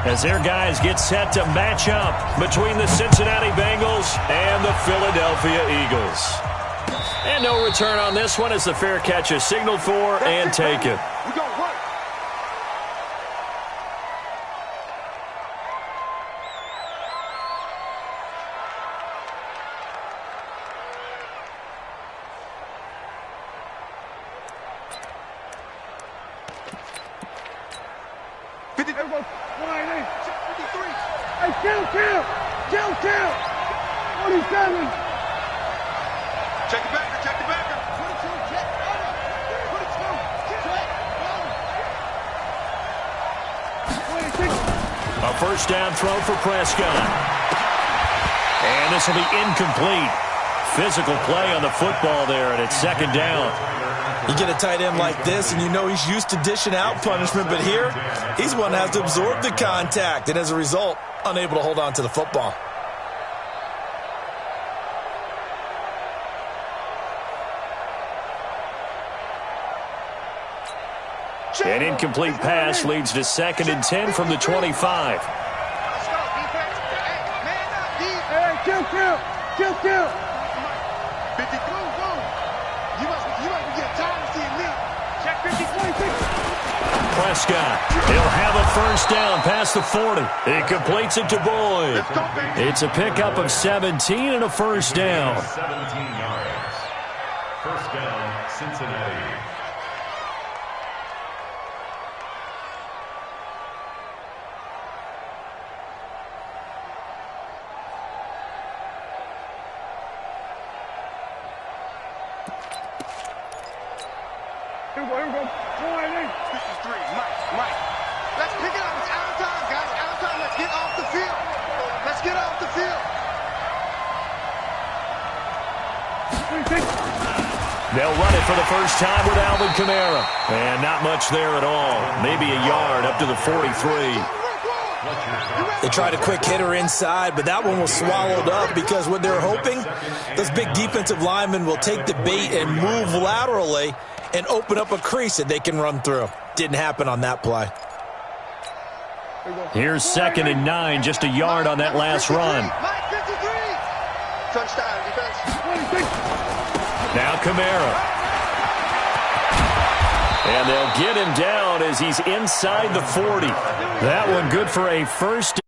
as their guys get set to match up between the Cincinnati Bengals and the Philadelphia Eagles. And no return on this one as the fair catch is signaled for and taken. A first down throw for Prescott. And this will be incomplete. Physical play on the football there, and it's second down. You get a tight end like this, and you know he's used to dishing out punishment, but here, he's one that has to absorb the contact, and as a result, unable to hold on to the football. An incomplete pass leads to 2nd and 10 from the 25. Prescott, he'll have a first down past the 40. He completes it to Boyd. It's a pickup of 17 and a first down. 17 yards. First down, Cincinnati. Here we go. This is 3. Mike. Let's pick it up. It's out of time, guys. Out of time. Let's get off the field. Let's get off the field. They'll run it for the first time with Alvin Kamara. And not much there at all. Maybe a yard up to the 43. They tried a quick hitter inside, but that one was swallowed up because what they're hoping, those big defensive linemen will take the bait and move laterally and open up a crease that they can run through. Didn't happen on that play. Here's 2nd and 9, just a yard on that last run. Touchdown, defense. Now Kamara. And they'll get him down as he's inside the 40. That one good for a first.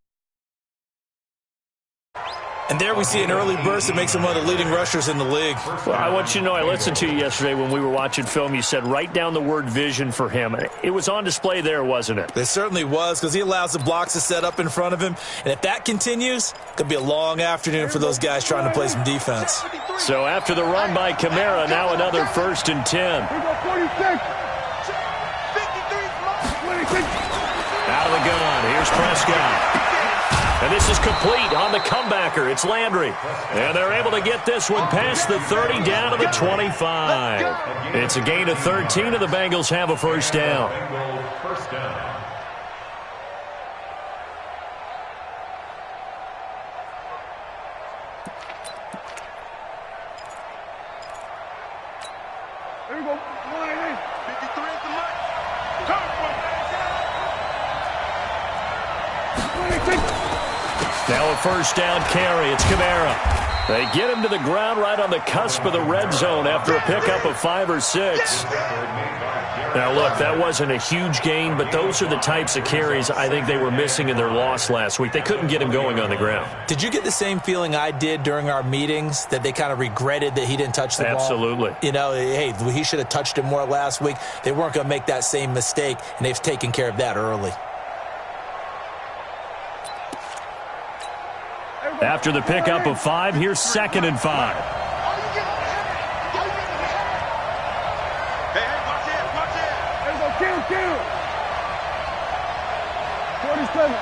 And there we see an early burst that makes him one of the leading rushers in the league. Well, I want you to know, I listened to you yesterday when we were watching film. You said write down the word vision for him. It was on display there, wasn't it? It certainly was, because he allows the blocks to set up in front of him. And if that continues, it could be a long afternoon for those guys trying to play some defense. So after the run by Kamara, now another 1st and 10. Out of the gun, here's Prescott. And this is complete on the comebacker. It's Landry. And they're able to get this one past the 30 down to the 25. It's a gain of 13, and the Bengals have a first down. First down. Here we go. 53 at the mark. Now a first down carry. It's Kamara. They get him to the ground right on the cusp of the red zone after a pickup of 5 or 6. Now, look, that wasn't a huge gain, but those are the types of carries I think they were missing in their loss last week. They couldn't get him going on the ground. Did you get the same feeling I did during our meetings, that they kind of regretted that he didn't touch the ball? Absolutely. You know, hey, he should have touched it more last week. They weren't going to make that same mistake, and they've taken care of that early. After the pickup of 5, here's 2nd and 5. Hey, watch it. There we go, kill. 47.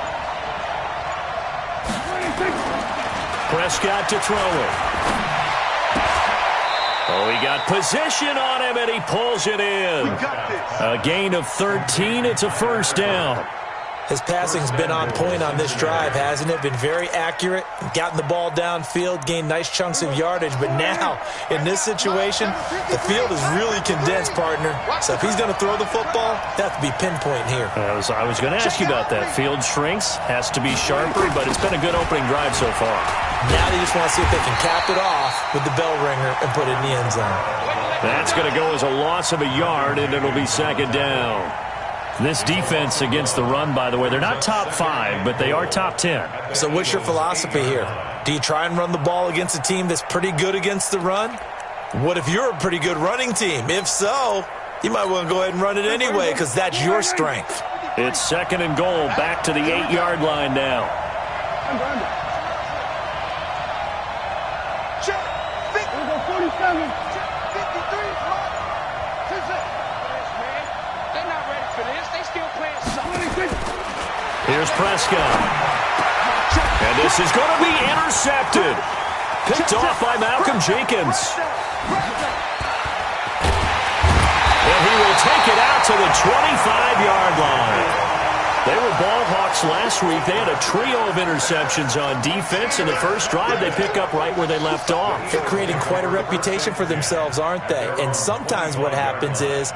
26. Prescott to throw it. Oh, he got position on him, and he pulls it in. We got this. A gain of 13. It's a first down. His passing's been on point on this drive, hasn't it? Been very accurate, gotten the ball downfield, gained nice chunks of yardage. But now, in this situation, the field is really condensed, partner. So if he's going to throw the football, that has to be pinpoint here. I was going to ask you about that. Field shrinks, has to be sharper, but it's been a good opening drive so far. Now they just want to see if they can cap it off with the bell ringer and put it in the end zone. That's going to go as a loss of a yard, and it'll be second down. This defense against the run, by the way, they're not top 5, but they are top 10. So what's your philosophy here? Do you try and run the ball against a team that's pretty good against the run? What if you're a pretty good running team? If so, you might want to go ahead and run it anyway because that's your strength. It's second and goal, back to the 8-yard line now. Check. 47. 53. They're not ready for this. They still playing something. Here's Prescott. And this is going to be intercepted. Picked off by Malcolm Jenkins. And he will take it out to the 25-yard line. They were ball hawks last week. They had a trio of interceptions on defense. In the first drive, they pick up right where they left off. They're creating quite a reputation for themselves, aren't they? And sometimes what happens is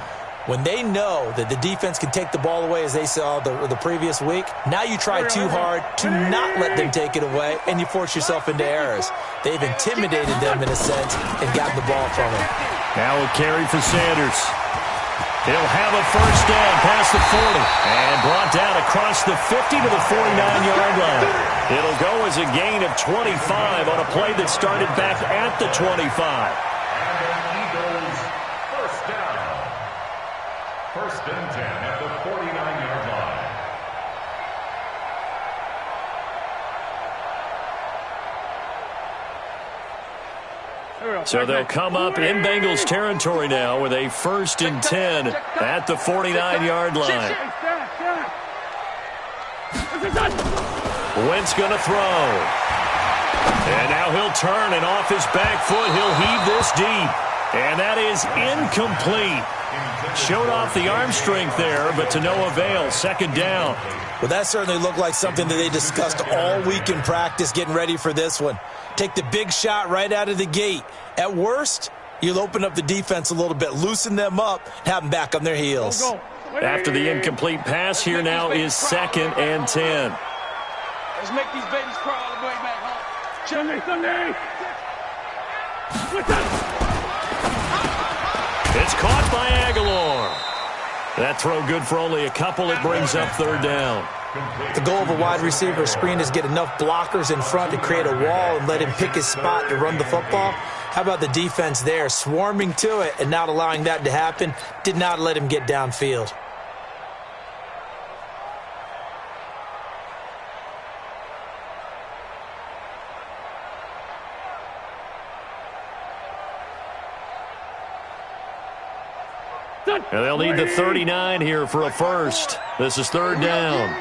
when they know that the defense can take the ball away, as they saw the previous week, now you try too hard to not let them take it away, and you force yourself into errors. They've intimidated them in a sense and gotten the ball from them. Now a carry for Sanders. He'll have a first down past the 40 and brought down across the 50 to the 49-yard line. It'll go as a gain of 25 on a play that started back at the 25. Eagles first down. First and 10 at the 49-yard line. So they'll come up in Bengals territory now with a first and 10 at the 49-yard line. Wentz going to throw. And now he'll turn, and off his back foot, he'll heave this deep. And that is incomplete. Showed off the arm strength there, but to no avail. Second down. Well, that certainly looked like something that they discussed all week in practice, getting ready for this one. Take the big shot right out of the gate. At worst, you'll open up the defense a little bit, loosen them up, and have them back on their heels. After the incomplete pass, here now is second and 10. Let's make these babies crawl all the way back home. Sunday. It's caught by Aguilar. That throw good for only a couple. It brings up third down. The goal of a wide receiver screen is get enough blockers in front to create a wall and let him pick his spot to run the football. How about the defense there, swarming to it and not allowing that to happen? Did not let him get downfield. And they'll need the 39 here for a first. This is third down.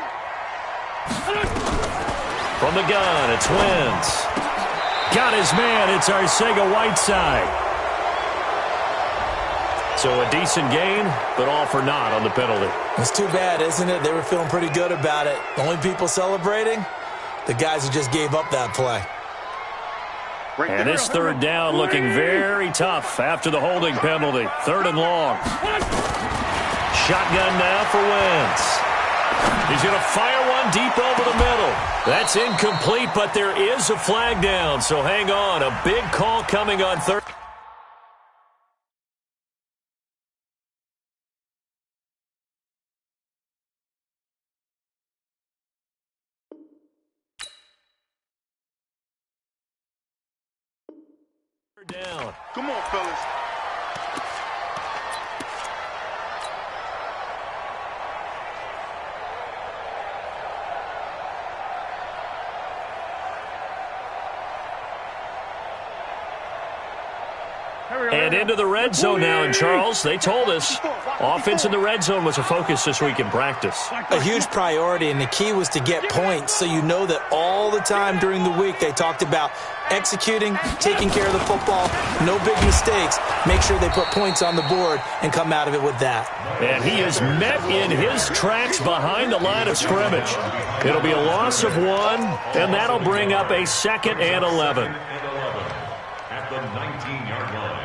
From the gun, it's Wentz. Got his man, it's Arcega-Whiteside. So a decent gain, but all for naught on the penalty. It's too bad, isn't it? They were feeling pretty good about it. The only people celebrating, the guys who just gave up that play. And this third down looking very tough after the holding penalty. Third and long. Shotgun now for Wentz. He's going to fire one deep over the middle. That's incomplete, but there is a flag down, so hang on. A big call coming on third. Down. Come on, fellas. And into the red zone now. And, Charles, they told us offense in the red zone was a focus this week in practice. A huge priority, and the key was to get points, so you know that all the time during the week they talked about executing, taking care of the football, no big mistakes, make sure they put points on the board and come out of it with that. And he is met in his tracks behind the line of scrimmage. It'll be a loss of 1, and that'll bring up a 2nd and 11. At the 19-yard line.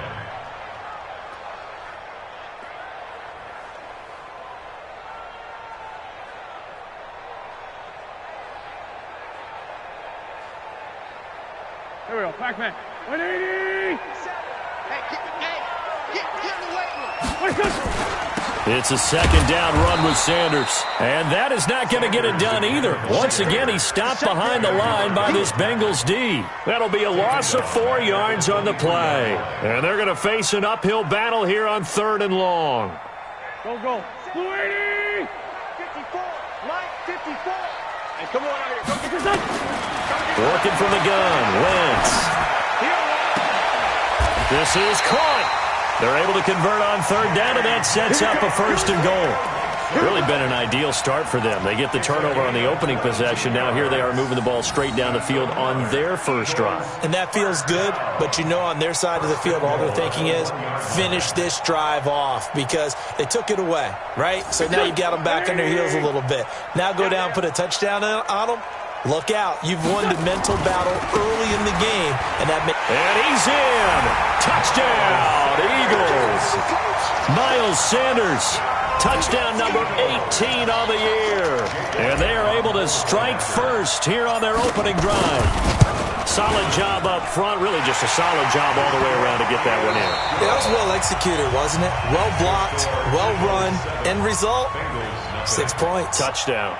Here we go, Pac-Man. 180! Hey, get in the weight room. It's a 2nd down run with Sanders. And that is not going to get it done either. Once again, he's stopped behind the line by this Bengals D. That'll be a loss of 4 yards on the play. And they're going to face an uphill battle here on 3rd and long. Go. 280! 54. Mike, 54. Hey, come on out here. Go get this up. Working from the gun, Wentz. This is caught. They're able to convert on 3rd down, and that sets up a 1st and goal. Really been an ideal start for them. They get the turnover on the opening possession. Now here they are moving the ball straight down the field on their first drive. And that feels good, but you know on their side of the field all they're thinking is finish this drive off because they took it away, right? So now you got them back on their heels a little bit. Now go down, put a touchdown on them. Look out. You've won the mental battle early in the game. And he's in. Touchdown, Eagles. Miles Sanders. Touchdown number 18 on the year. And they are able to strike first here on their opening drive. Solid job up front. Really just a solid job all the way around to get that one in. That was well executed, wasn't it? Well blocked, well run. End result, 6 points. Touchdown.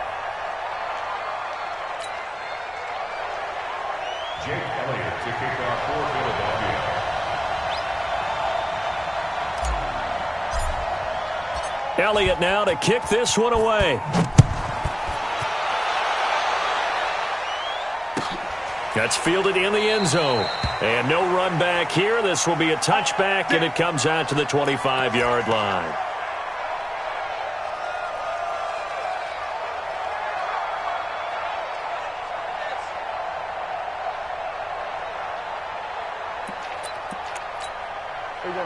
Jake Elliott to kick off for Philadelphia. Elliott now to kick this one away. That's fielded in the end zone. And no run back here. This will be a touchback, and it comes out to the 25-yard line.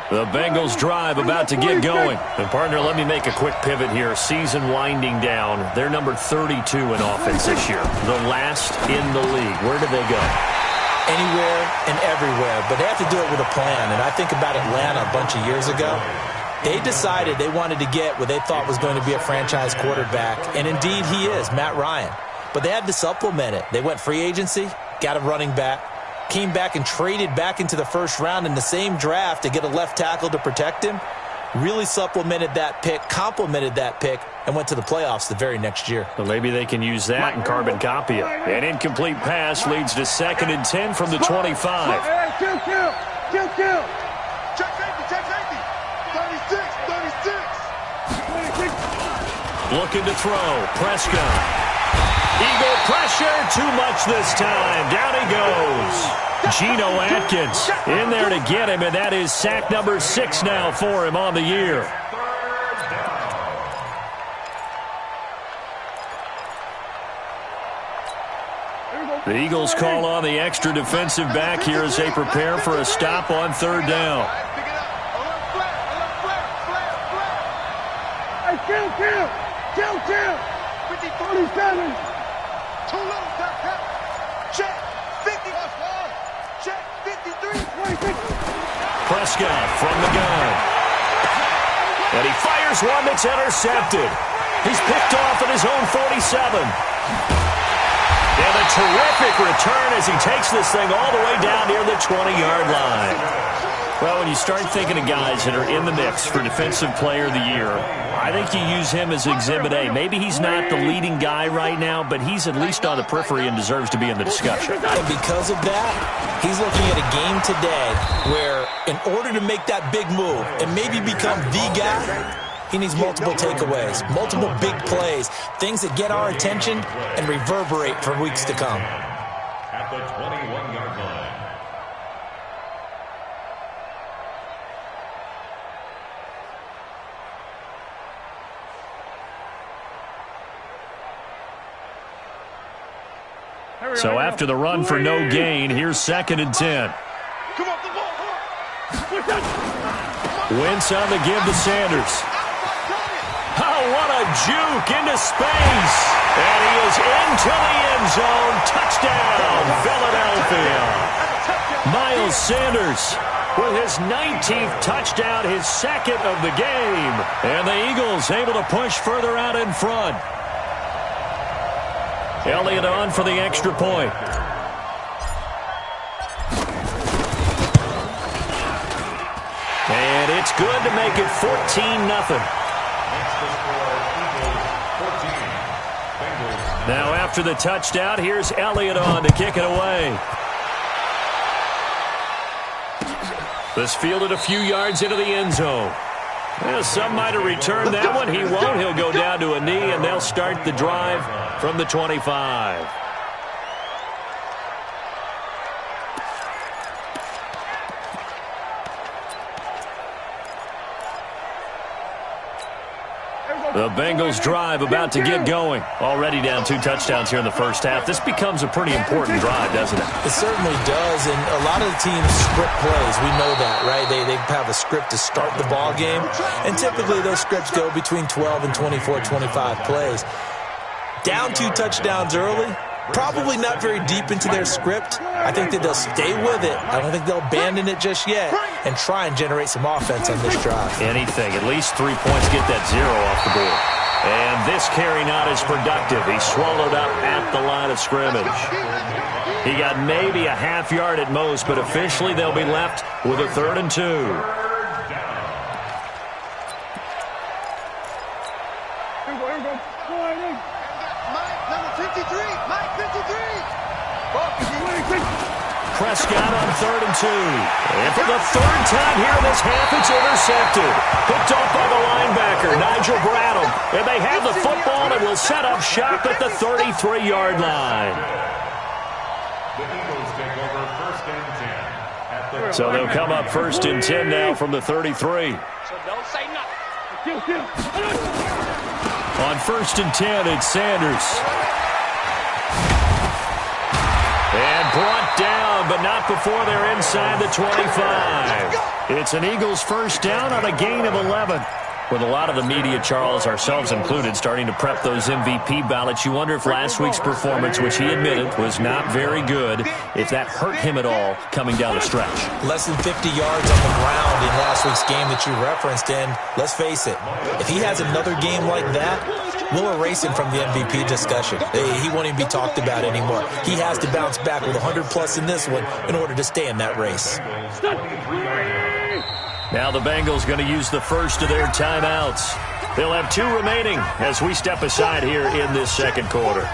The Bengals drive about to get going. And, partner, let me make a quick pivot here. Season winding down. They're number 32 in offense this year. The last in the league. Where did they go? Anywhere and everywhere. But they have to do it with a plan. And I think about Atlanta a bunch of years ago. They decided they wanted to get what they thought was going to be a franchise quarterback. And, indeed, he is, Matt Ryan. But they had to supplement it. They went free agency, got a running back. Came back and traded back into the first round in the same draft to get a left tackle to protect him. Really supplemented that pick, complemented that pick, and went to the playoffs the very next year. Well, maybe they can use that and carbon copy it. An incomplete pass leads to 2nd and 10 from the 25. Kill. Check safety. 36. Looking to throw. Prescott. Eagle pressure, too much this time. Down he goes. Geno Atkins in there to get him, and that is sack number 6 now for him on the year. The Eagles call on the extra defensive back here as they prepare for a stop on 3rd down. Kill. 47. Too little, check 50, check 53, 26. Prescott from the gun. And he fires one that's intercepted. He's picked off at his own 47. And a terrific return as he takes this thing all the way down near the 20-yard line. Well, when you start thinking of guys that are in the mix for Defensive Player of the Year, I think you use him as Exhibit A. Maybe he's not the leading guy right now, but he's at least on the periphery and deserves to be in the discussion. And because of that, he's looking at a game today where in order to make that big move and maybe become the guy, he needs multiple takeaways, multiple big plays, things that get our attention and reverberate for weeks to come. At the 21-yard line. So after the run for no gain, here's 2nd and 10. Come on, the ball. Wentz on the give to Sanders. Oh, what a juke into space. And he is into the end zone. Touchdown, Philadelphia. Miles Sanders with his 19th touchdown, his 2nd of the game. And the Eagles able to push further out in front. Elliott on for the extra point. And it's good to make it 14-0. Now after the touchdown, here's Elliott on to kick it away. This fielded a few yards into the end zone. Well, some might have returned that one. He won't. He'll go down to a knee, and they'll start the drive from the 25. The Bengals drive about to get going. Already down 2 touchdowns here in the first half. This becomes a pretty important drive, doesn't it? It certainly does, and a lot of the teams script plays. We know that, right? They have a script to start the ball game, and typically those scripts go between 12 and 24, 25 plays. Down 2 touchdowns early, probably not very deep into their script. I think that they'll stay with it. I don't think they'll abandon it just yet and try and generate some offense on this drive. Anything. At least 3 points, get that 0 off the board. And this carry not as productive. He swallowed up at the line of scrimmage. He got maybe a half yard at most, but officially they'll be left with a 3rd and 2. Prescott on 3rd and 2. And for the 3rd time here in this half, it's intercepted. Picked off by the linebacker, Nigel Bradham. And they have the football and will set up shop at the 33-yard line. So they'll come up 1st and 10 now from the 33. So don't say nothing. On 1st and 10, it's Sanders. And brought down, but not before they're inside the 25. It's an Eagles first down on a gain of 11. With a lot of the media, Charles, ourselves included, starting to prep those MVP ballots, you wonder if last week's performance, which he admitted was not very good, if that hurt him at all coming down the stretch. Less than 50 yards on the ground in last week's game that you referenced, and let's face it, if he has another game like that, we'll erase him from the MVP discussion. He won't even be talked about anymore. He has to bounce back with 100-plus in this one in order to stay in that race. Now the Bengals going to use the first of their timeouts. They'll have 2 remaining as we step aside here in this second quarter.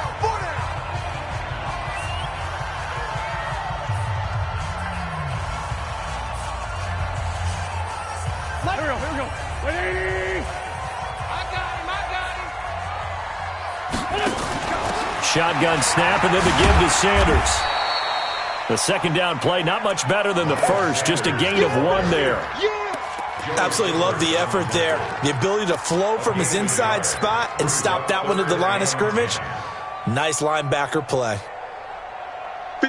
Here we go. Shotgun snap and then the give to Sanders. The second down play, not much better than the first, just a gain of 1 there. Absolutely love the effort there. The ability to flow from his inside spot and stop that one at the line of scrimmage. Nice linebacker play.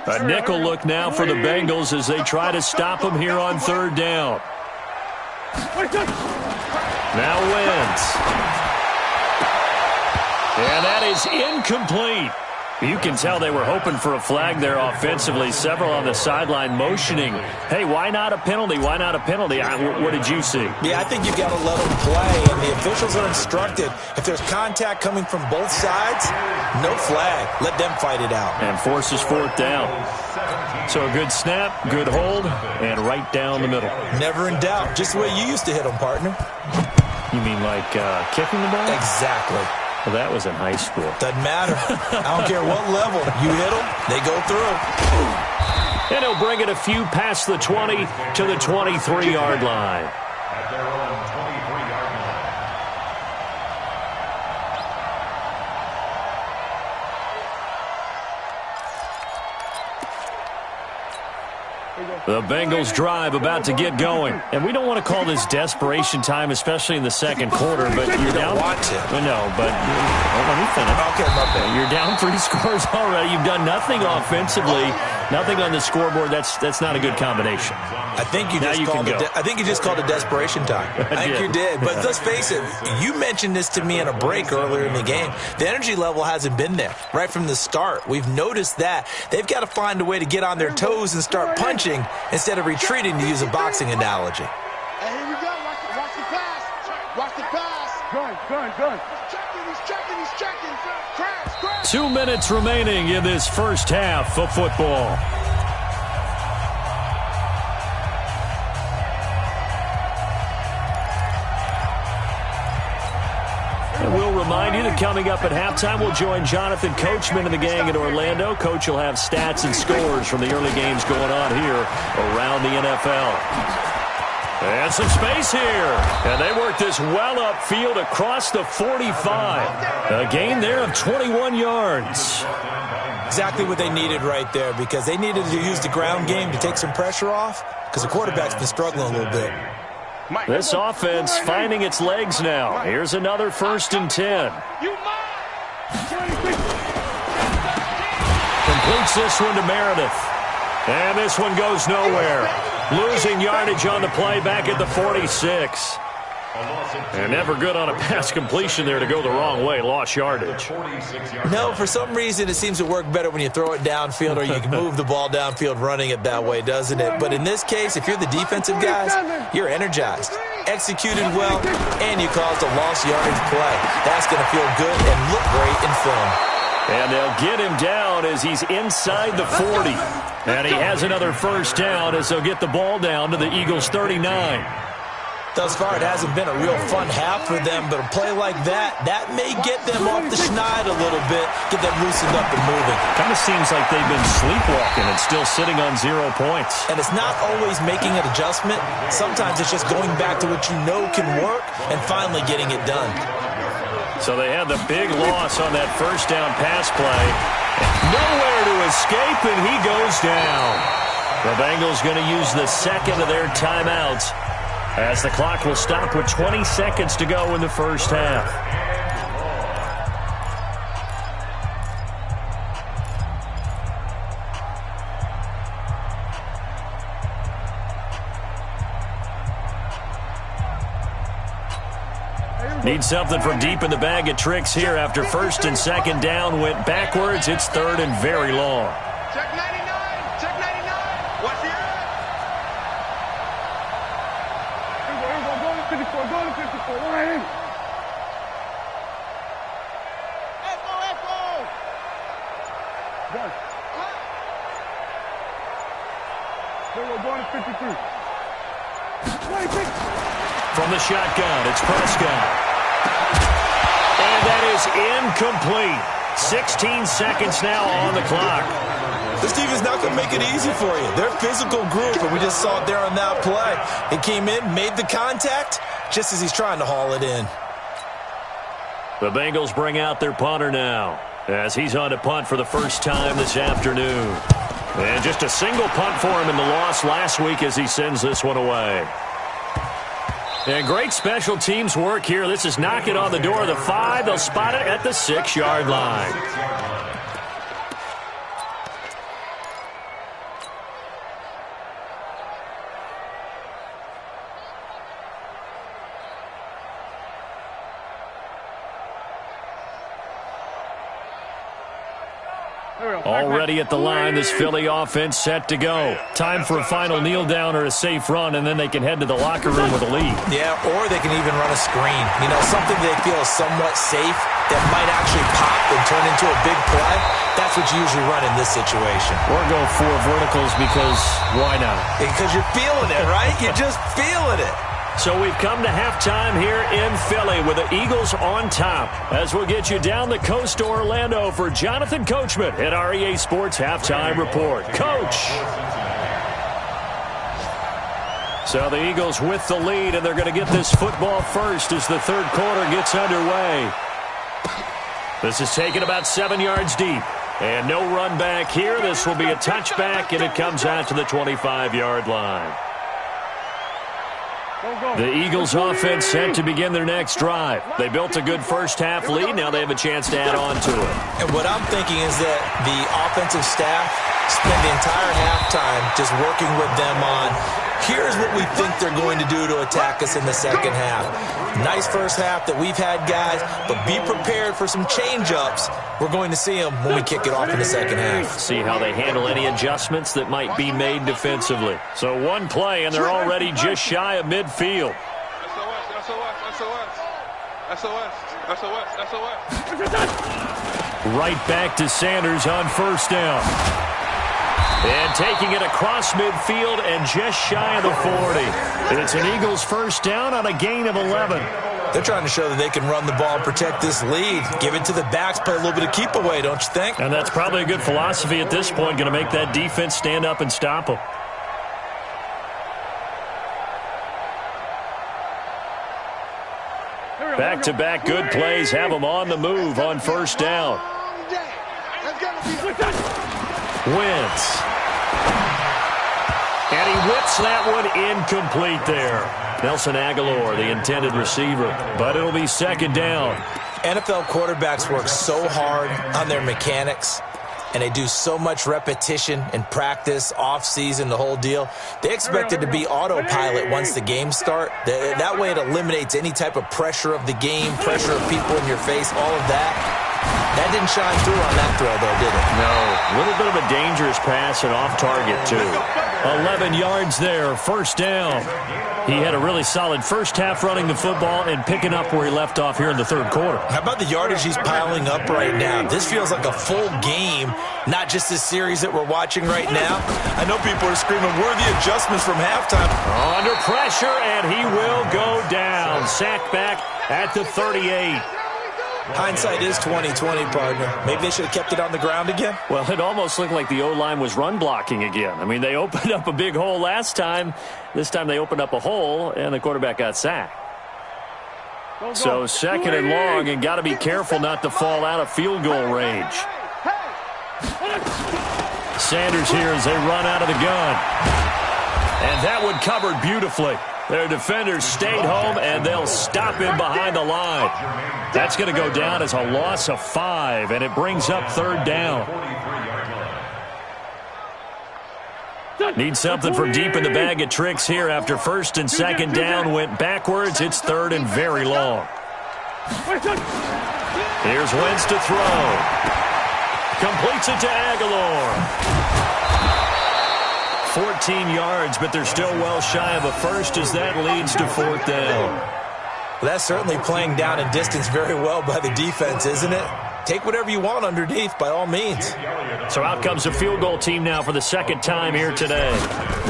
A nickel look now for the Bengals as they try to stop him here on 3rd down. Now Wentz. And that is incomplete. You can tell they were hoping for a flag there offensively. Several on the sideline motioning. Hey, why not a penalty? Why not a penalty? What did you see? Yeah, I think you've got to let them play, and the officials are instructed. If there's contact coming from both sides, no flag. Let them fight it out. And forces 4th down. So a good snap, good hold, and right down the middle. Never in doubt. Just the way you used to hit them, partner. You mean like kicking the ball? Exactly. Well, that was in high school. Doesn't matter. I don't care what level. You hit them, they go through. And he'll bring it a few past the 20 to the 23-yard line. At their own 23-yard line. The Bengals drive about to get going. And we don't want to call this desperation time, especially in the second quarter, but you're down. Want to. No, but let me finish. Okay, my bad. You're down 3 scores already. You've done nothing offensively, nothing on the scoreboard. That's not a good combination. I think you just called it desperation time. I think you did. But let's face it, you mentioned this to me in a break earlier in the game. The energy level hasn't been there right from the start. We've noticed that. They've got to find a way to get on their toes and start punching instead of retreating, to use a boxing analogy. Hey, here we go. Watch the pass. Watch the pass. Gun. He's checking. Crash. 2 minutes remaining in this first half of football. And we'll remind you that coming up at halftime, we'll join Jonathan Coachman and the gang in Orlando. Coach will have stats and scores from the early games going on here around the NFL. And some space here. And they work this well upfield across the 45. A gain there of 21 yards. Exactly what they needed right there, because they needed to use the ground game to take some pressure off, because the quarterback's been struggling a little bit. This offense finding its legs now. Here's another 1st and 10. Completes this one to Meredith. And this one goes nowhere. Losing yardage on the play back at the 46. And never good on a pass completion there to go the wrong way. Lost yardage. No, for some reason it seems to work better when you throw it downfield, or you can move the ball downfield running it that way, doesn't it? But in this case, if you're the defensive guys, you're energized, executed well, and you caused a lost yardage play. That's going to feel good and look great in film. And they'll get him down as he's inside the 40. And he has another 1st down as they'll get the ball down to the Eagles' 39. Thus far, it hasn't been a real fun half for them, but a play like that may get them off the schneid a little bit, get them loosened up and moving. Kind of seems like they've been sleepwalking and still sitting on 0 points. And it's not always making an adjustment. Sometimes it's just going back to what you know can work and finally getting it done. So they had the big loss on that 1st down pass play. Nowhere to escape, and he goes down. The Bengals going to use the second of their timeouts, as the clock will stop with 20 seconds to go in the first half. Need something from deep in the bag of tricks here after 1st and 2nd down went backwards. It's 3rd and very long. Check 99. Watch the eye. Go to 54. Line in. Echo. Done. Go to 53. 26. From the shotgun, it's Prescott. And that is incomplete. 16 seconds now on the clock. This team is not going to make it easy for you. They're a physical group, and we just saw it there on that play. It came in, made the contact, just as he's trying to haul it in. The Bengals bring out their punter now, as he's on to punt for the first time this afternoon. And just a single punt for him in the loss last week as he sends this one away. And great special teams work here. This is knock it on the door of the 5. They'll spot it at the 6-yard line. Already at the line, this Philly offense set to go. Time for a final kneel down or a safe run, and then they can head to the locker room with a lead. Yeah, or they can even run a screen. You know, something they feel is somewhat safe that might actually pop and turn into a big play. That's what you usually run in this situation. Or go 4 verticals because why not? Because you're feeling it, right? You're just feeling it. So we've come to halftime here in Philly with the Eagles on top, as we'll get you down the coast to Orlando for Jonathan Coachman at our EA Sports Halftime Report. Coach! So the Eagles with the lead, and they're going to get this football first as the third quarter gets underway. This is taken about 7 yards deep. And no run back here. This will be a touchback, and it comes out to the 25-yard line. The Eagles offense set to begin their next drive. They built a good first-half lead. Now they have a chance to add on to it. And what I'm thinking is that the offensive staff spend the entire halftime just working with them on, here's what we think they're going to do to attack us in the second half. Nice first half that we've had, guys, but be prepared for some change-ups. We're going to see them when we kick it off in the second half. See how they handle any adjustments that might be made defensively. So one play, and they're already just shy of midfield. Right back to Sanders on first down. And taking it across midfield and just shy of the 40. It's an Eagles first down on a gain of 11. They're trying to show that they can run the ball and protect this lead. Give it to the backs, play a little bit of keep away, don't you think? And that's probably a good philosophy at this point, going to make that defense stand up and stop them. Back-to-back good plays have them on the move on first down. Wentz. And he whips that one incomplete there. Nelson Aguilar, the intended receiver, but it'll be second down. NFL quarterbacks work so hard on their mechanics, and they do so much repetition and practice, off-season, the whole deal. They expect it to be autopilot once the games start. That way it eliminates any type of pressure of the game, pressure of people in your face, all of that. That didn't shine through on that throw, though, did it? No. A little bit of a dangerous pass and off target, too. 11 yards there, first down. He had a really solid first half running the football and picking up where he left off here in the third quarter. How about the yardage he's piling up right now? This feels like a full game, not just this series that we're watching right now. I know people are screaming, worthy adjustments from halftime. Under pressure, and he will go down. Sacked back at the 38. Hindsight is 20/20, partner. Maybe they should have kept it on the ground again. Well, it almost looked like the O-line was run blocking again. I mean, they opened up a big hole last time. This time they opened up a hole, and the quarterback got sacked. So second and long, and got to be careful not to fall out of field goal range. Sanders here as they run out of the gun. And that one covered beautifully. Their defenders stayed home, and they'll stop him behind the line. That's going to go down as a loss of 5, and it brings up third down. Need something from deep in the bag of tricks here after first and second down went backwards. It's third and very long. Here's Wentz to throw. Completes it to Aguilar. 14 yards, but they're still well shy of a first as that leads to fourth down. Well, that's certainly playing down in distance very well by the defense, isn't it? Take whatever you want underneath, by all means. So out comes the field goal team now for the second time here today.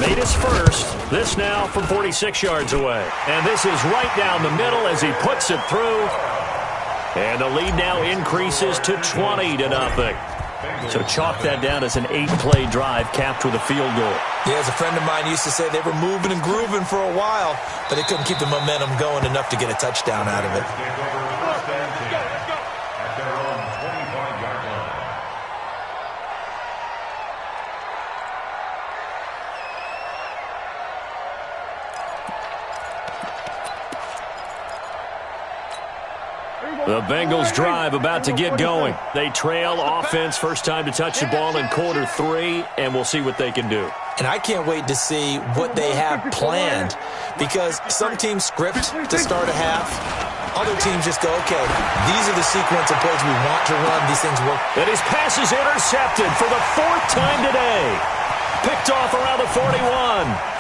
Made his first. This now from 46 yards away. And this is right down the middle as he puts it through. And the lead now increases to 20-0. So chalk that down as an 8-play drive capped with a field goal. Yeah, as a friend of mine used to say, they were moving and grooving for a while, but they couldn't keep the momentum going enough to get a touchdown out of it. The Bengals drive about to get going. They trail offense, first time to touch the ball in quarter 3, and we'll see what they can do. And I can't wait to see what they have planned, because some teams script to start a half. Other teams just go, okay, these are the sequence of plays we want to run. These things work. And his pass is intercepted for the 4th time today. Picked off around the 41.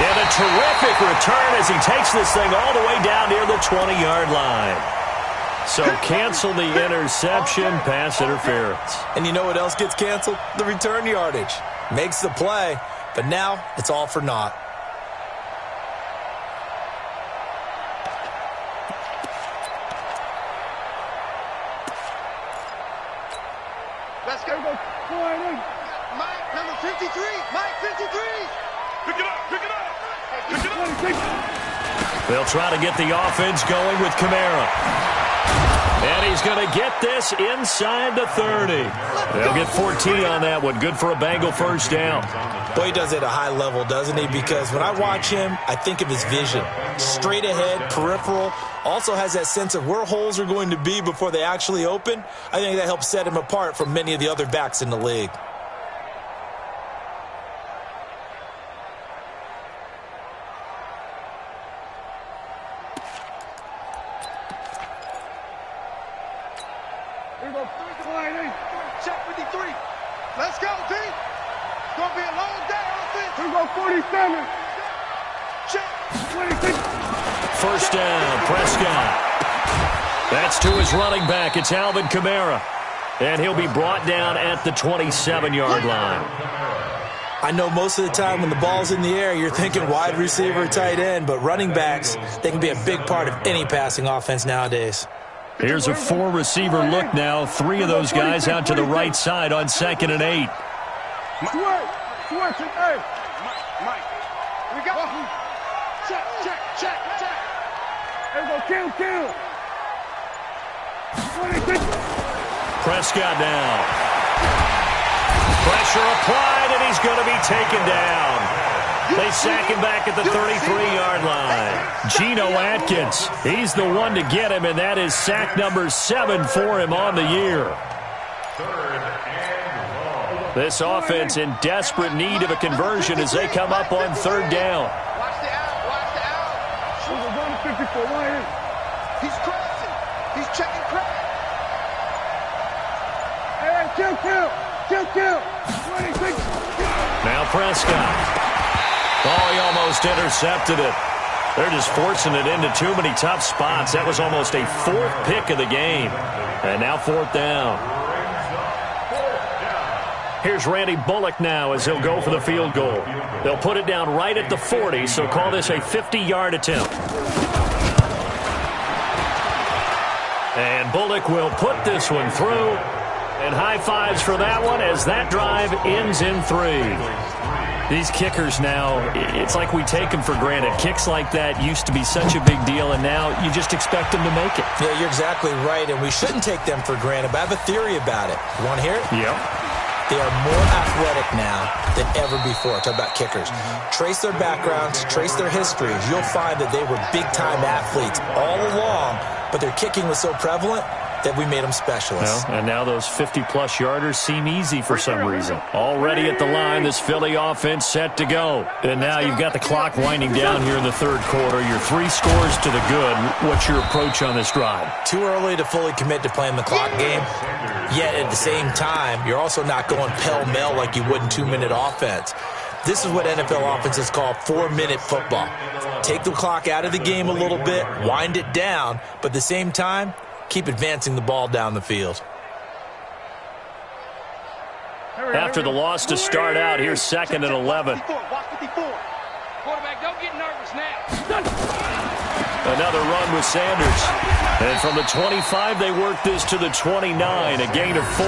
And a terrific return as he takes this thing all the way down near the 20-yard line. So cancel the interception, pass interference. And you know what else gets canceled? The return yardage. Makes the play, but now it's all for naught. Let's go. Mike, number 53. Mike, 53. Pick it up. Pick it up. Pick it up. They'll try to get the offense going with Kamara. And he's going to get this inside the 30. They'll get 14 on that one. Good for a Bengal first down. Boy, he does it at a high level, doesn't he? Because when I watch him, I think of his vision. Straight ahead, peripheral. Also has that sense of where holes are going to be before they actually open. I think that helps set him apart from many of the other backs in the league. Check 53. Let's go, D. It's going to be a long day on offense. Here we go, 47. Check. 26. First down, Prescott. That's to his running back. It's Alvin Kamara. And he'll be brought down at the 27-yard line. I know most of the time when the ball's in the air, you're thinking wide receiver, tight end, but running backs, they can be a big part of any passing offense nowadays. Here's a four-receiver look now. Three of those guys out to the right side on 2nd and 8. Switch it, hey. Mike. We got check. Here we go, kill. 26. Prescott down. Pressure applied, and he's going to be taken down. They sack him back at the 33-yard line. Geno Atkins, he's the one to get him, and that is sack number 7 for him on the year. This offense in desperate need of a conversion as they come up on 3rd down. Watch the out. He's crossing. He's checking crack. Hey, kill. 26. Now Prescott. Oh, he almost intercepted it. They're just forcing it into too many tough spots. That was almost a 4th pick of the game. And now 4th down. Here's Randy Bullock now as he'll go for the field goal. They'll put it down right at the 40, so call this a 50-yard attempt. And Bullock will put this one through. And high fives for that one as that drive ends in 3. These kickers now, it's like we take them for granted. Kicks like that used to be such a big deal, and now you just expect them to make it. Yeah, you're exactly right, and we shouldn't take them for granted, but I have a theory about it. You want to hear it? Yep. They are more athletic now than ever before. Talk about kickers. Trace their backgrounds, trace their histories. You'll find that they were big-time athletes all along, but their kicking was so prevalent that we made them specialists. Well, and now those 50-plus yarders seem easy for some reason. Already at the line, this Philly offense set to go. And now you've got the clock winding down here in the 3rd quarter. You're 3 scores to the good. What's your approach on this drive? Too early to fully commit to playing the clock game. Yet at the same time, you're also not going pell-mell like you would in 2-minute offense. This is what NFL offenses call 4-minute football. Take the clock out of the game a little bit, wind it down, but at the same time, keep advancing the ball down the field. After the loss to start out, here's 2nd and 11. Quarterback, don't get nervous now. Another run with Sanders. And from the 25, they work this to the 29, a gain of 4.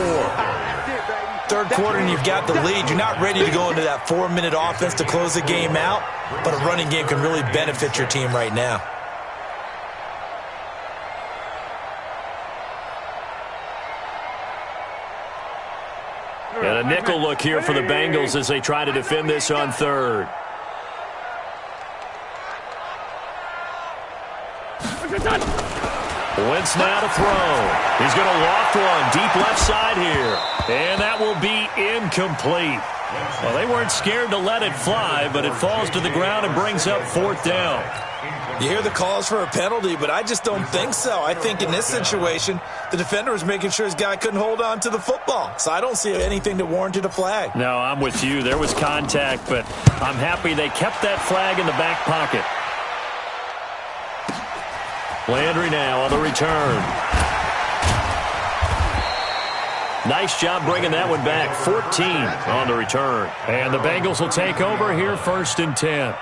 3rd quarter and you've got the lead. You're not ready to go into that 4-minute offense to close the game out, but a running game can really benefit your team right now. And a nickel look here for the Bengals as they try to defend this on 3rd. Wentz now to throw. He's going to loft one deep left side here. And that will be incomplete. Well, they weren't scared to let it fly, but it falls to the ground and brings up 4th down. You hear the calls for a penalty, but I just don't think so. I think in this situation, the defender was making sure his guy couldn't hold on to the football. So I don't see anything that warranted a flag. No, I'm with you. There was contact, but I'm happy they kept that flag in the back pocket. Landry now on the return. Nice job bringing that one back. 14 on the return. And the Bengals will take over here 1st and 10.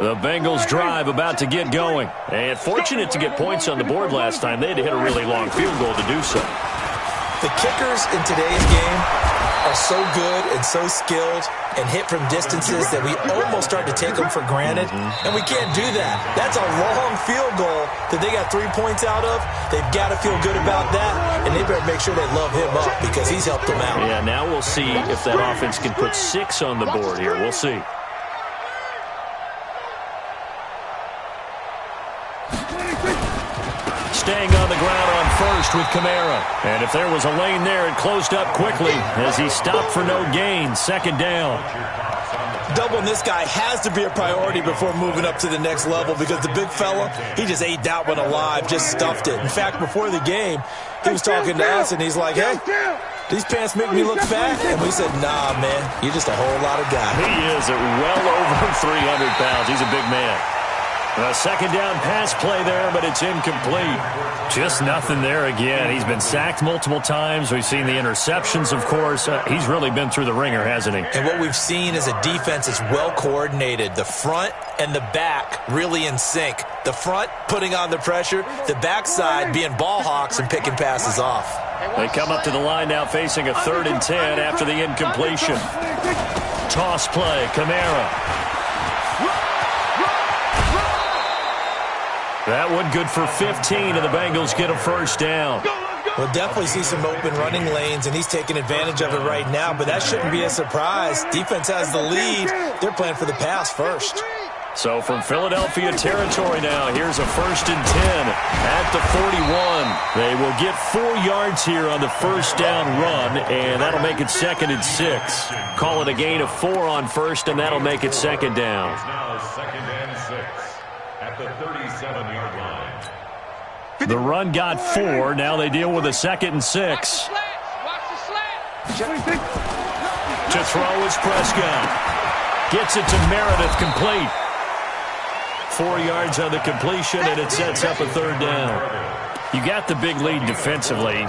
The Bengals drive about to get going. And fortunate to get points on the board last time. They had to hit a really long field goal to do so. The kickers in today's game are so good and so skilled and hit from distances that we almost start to take them for granted, and we can't do that. That's a long field goal that they got 3 points out of. They've got to feel good about that, and they better make sure they love him up because he's helped them out. Yeah, now we'll see if that offense can put 6 on the board here. We'll see. Staying on the ground on first with Kamara. And if there was a lane there, it closed up quickly as he stopped for no gain. Second down. Doubling this guy has to be a priority before moving up to the next level because the big fella, he just ate that one alive, just stuffed it. In fact, before the game, he was talking to us, and he's like, hey, these pants make me look fat. And we said, nah, man, you're just a whole lot of guy. He is at well over 300 pounds. He's a big man. A second down pass play there, but it's incomplete. Just nothing there again. He's been sacked multiple times. We've seen the interceptions, of course. He's really been through the ringer, hasn't he? And what we've seen is a defense that's well coordinated. The front and the back really in sync. The front putting on the pressure, the backside being ball hawks and picking passes off. They come up to the line now facing a 3rd and 10 after the incompletion. Toss play, Kamara. That one good for 15, and the Bengals get a first down. We'll definitely see some open running lanes, and he's taking advantage of it right now, but that shouldn't be a surprise. Defense has the lead. They're playing for the pass first. So from Philadelphia territory now, here's a 1st and 10 at the 41. They will get 4 yards here on the first down run, and that'll make it 2nd and 6. Call it a gain of 4 on first, and that'll make it 2nd down. Now 2nd and 6 at the 37-yard line. The run got 4. Now they deal with a 2nd and 6. To throw is Prescott. Gets it to Meredith, complete. 4 yards on the completion, and it sets up a 3rd down. You got the big lead defensively.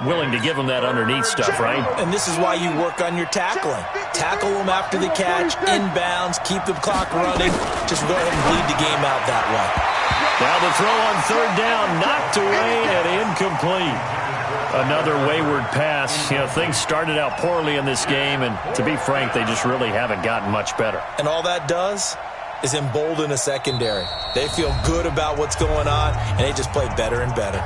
Willing to give them that underneath stuff, right? And this is why you work on your tackling. Tackle them after the catch, inbounds, keep the clock running. Just go ahead and bleed the game out that way. Now the throw on 3rd down, knocked away and incomplete. Another wayward pass. You know, things started out poorly in this game, and to be frank, they just really haven't gotten much better. And all that does is embolden a secondary. They feel good about what's going on, and they just play better and better.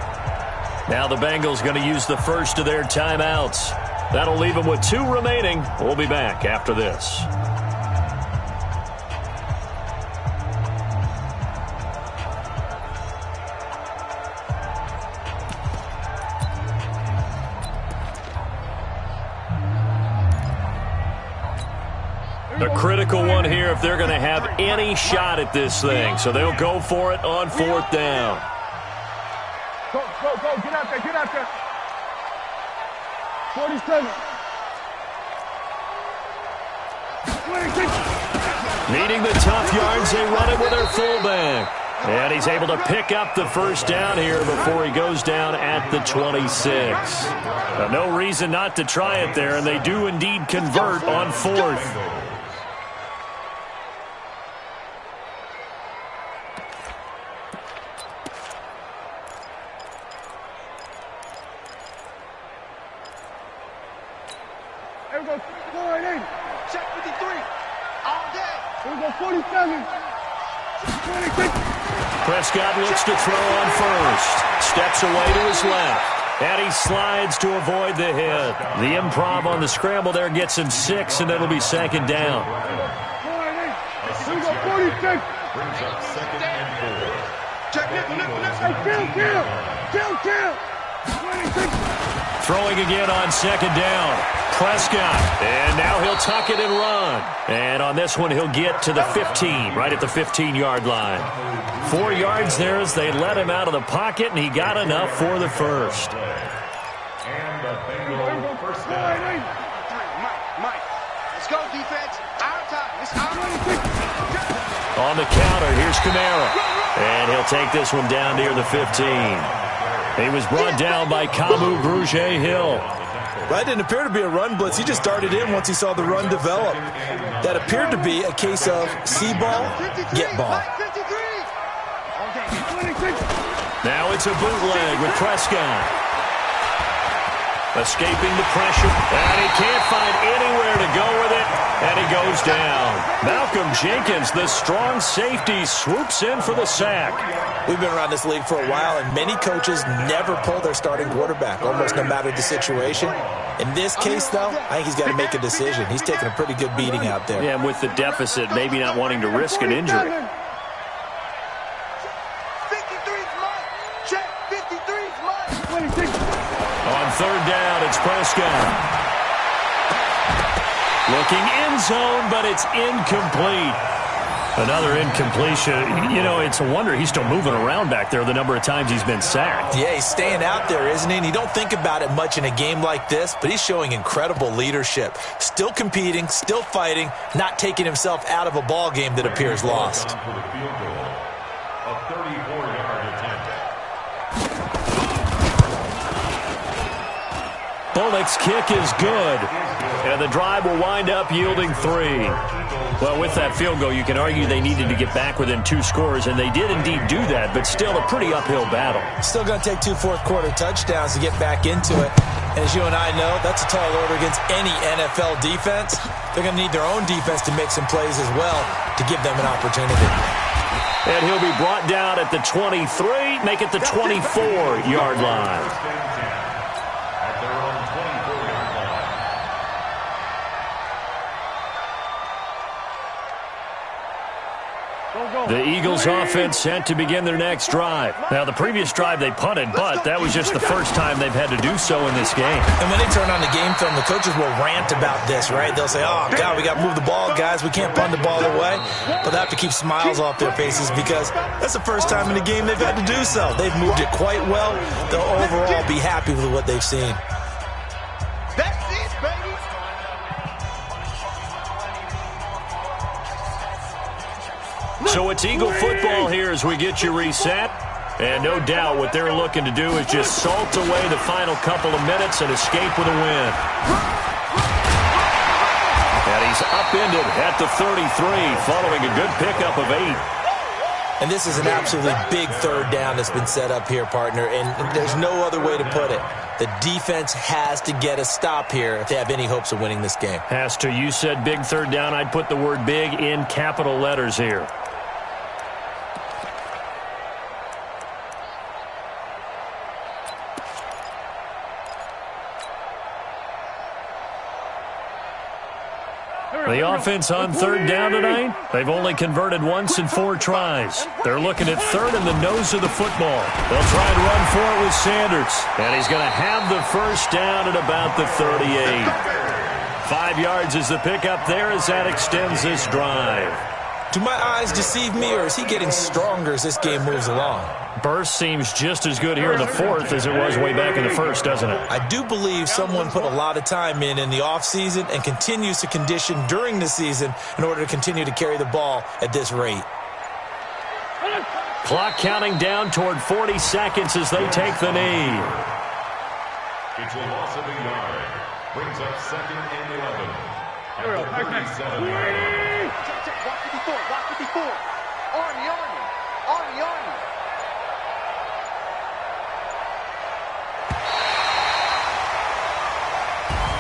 Now the Bengals going to use the first of their timeouts. That'll leave them with 2 remaining. We'll be back after this. A critical one here if they're going to have any shot at this thing. So they'll go for it on 4th down. Go, get out there. 47. 26. Needing the tough yards, they run it with their fullback. And he's able to pick up the first down here before he goes down at the 26. Now, no reason not to try it there, and they do indeed convert on 4th. Here we go, 480. Check 53. All day. Here we go, 47. 26. Prescott looks to throw on first. Steps away to his left. And he slides to avoid the hit. The improv on the scramble there gets him 6, and it'll be 2nd down. 480. Here we go, 46. Brings up 2nd and 4. Check, kill. 26. Throwing again on 2nd down. Prescott, and now he'll tuck it and run. And on this one, he'll get to the 15, right at the 15-yard line. 4 yards there as they let him out of the pocket, and he got enough for the first. And the Bengals first down. Mike. Let's go, defense. Our time. It's our time. On the counter, here's Kamara. And he'll take this one down near the 15. He was brought down by Kamu Grugier-Hill. That didn't appear to be a run blitz. He just darted in once he saw the run develop. That appeared to be a case of see ball, get ball. Now it's a bootleg with Prescott. Escaping the pressure, and he can't find anywhere to go with it, and he goes down. Malcolm Jenkins, the strong safety, swoops in for the sack. We've been around this league for a while, and many coaches never pull their starting quarterback, almost no matter the situation. In this case, though, I think he's got to make a decision. He's taking a pretty good beating out there. Yeah, and with the deficit, maybe not wanting to risk an injury. 53's mine. Check. 53's mine. On third down, it's Prescott. Looking end zone, but it's incomplete. Another incompletion. You know, it's a wonder he's still moving around back there the number of times he's been sacked. Yeah, he's staying out there, isn't he? And you don't think about it much in a game like this, but he's showing incredible leadership. Still competing, still fighting, not taking himself out of a ball game that appears lost. For the field goal, a 34-yard attempt. Bullock's kick is good, and the drive will wind up yielding 3. Well, with that field goal, you can argue they needed to get back within 2 scores, and they did indeed do that, but still a pretty uphill battle. Still going to take 2 fourth-quarter touchdowns to get back into it. And as you and I know, that's a tall order against any NFL defense. They're going to need their own defense to make some plays as well to give them an opportunity. And he'll be brought down at the 23, make it the 24-yard line. At their own 24-yard line. The Eagles offense set to begin their next drive. Now, the previous drive they punted, but that was just the first time they've had to do so in this game. And when they turn on the game film, the coaches will rant about this, right? They'll say, oh, God, we got to move the ball, guys. We can't punt the ball away. But they have to keep smiles off their faces because that's the first time in the game they've had to do so. They've moved it quite well. They'll overall be happy with what they've seen. That's it, baby. So it's Eagle football here as we get you reset. And no doubt what they're looking to do is just salt away the final couple of minutes and escape with a win. And he's upended at the 33 following a good pickup of 8. And this is an absolutely big third down that's been set up here, partner, and there's no other way to put it. The defense has to get a stop here if they have any hopes of winning this game. Has to. You said big third down. I'd put the word big in capital letters here. The offense on third down tonight, they've only converted once in 4 tries. They're looking at third in the nose of the football. They'll try and run for it with Sanders. And he's going to have the first down at about the 38. 5 yards is the pickup there as that extends this drive. Do my eyes deceive me, or is he getting stronger as this game moves along? Burst seems just as good here in the fourth as it was way back in the first, doesn't it? I do believe someone put a lot of time in the offseason and continues to condition during the season in order to continue to carry the ball at this rate. Clock counting down toward 40 seconds as they take the knee. It's a loss of a yard. Brings up 2nd and 11. At the 37-yard line. Check. Watch 54. Watch 54. Army.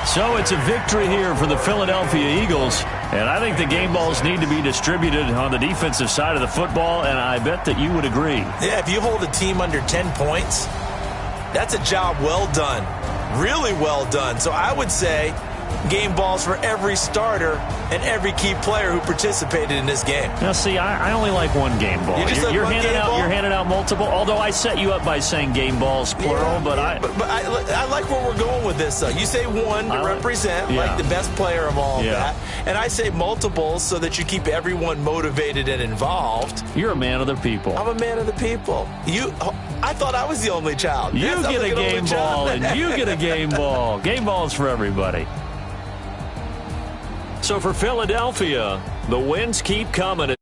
So it's a victory here for the Philadelphia Eagles, and I think the game balls need to be distributed on the defensive side of the football, and I bet that you would agree. Yeah, if you hold a team under 10 points, that's a job well done, really well done. So I would say game balls for every starter and every key player who participated in this game. Now, see, I only like one game ball. You're handing out multiple, although I set you up by saying game balls, plural, but I like where we're going with this, though. You say one to represent, like the best player of all of that, and I say multiples so that you keep everyone motivated and involved. You're a man of the people. I'm a man of the people. I thought I was the only child. You get a game ball, and you get a game ball. Game balls for everybody. So for Philadelphia, the wins keep coming.